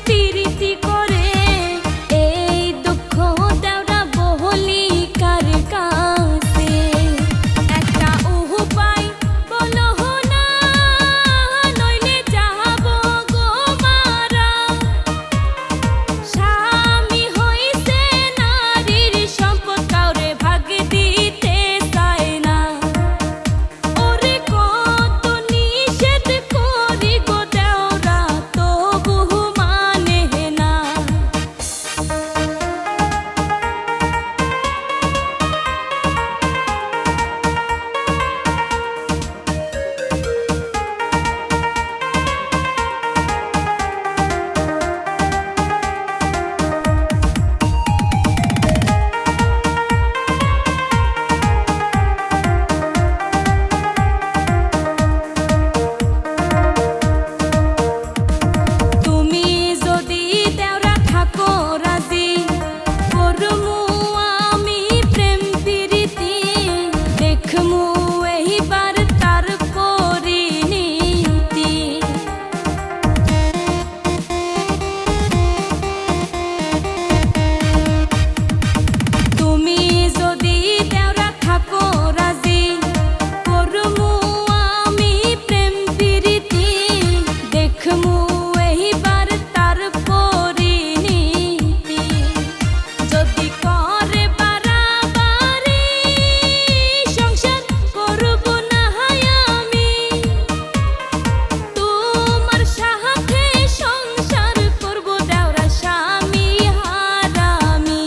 প্রীতি করে এই দুঃখ দেওরা বহলি কার কাছে একটা উপায় বলো না নইলে যাব গো মারা স্বামী হইছে নারীর সম্পদ কাউরে ভাগ দিতে চায় না ওরে কত নিষেধ করি গো দেওরা তবু মানে না তুমি যদি দেওরা থাকো রাজি করমু আমি প্রেম প্রীতি দেখমু এইবার তার পরিণীতি তুমি যদি দেওরা থাকো রাজি করমু আমি প্রেম প্রীতি দেখমু এইবার তার পরিণীতি যদি করে বাড়াবাড়ি সংসার করব না আমি তোমার সাথে সংসার করব দেওরা স্বামী হারামি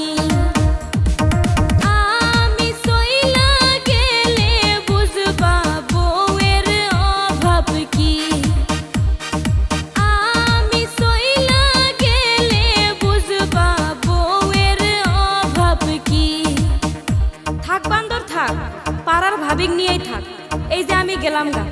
আমি সইলা গেলে বুঝবা বউয়ের অভাব কি আমি সইলা গেলে বুঝবা বউয়ের অভাব কি থাক বান্দর থাক পাড়ার ভাবিক নিয়েই থাক এই যে আমি গেলাম গা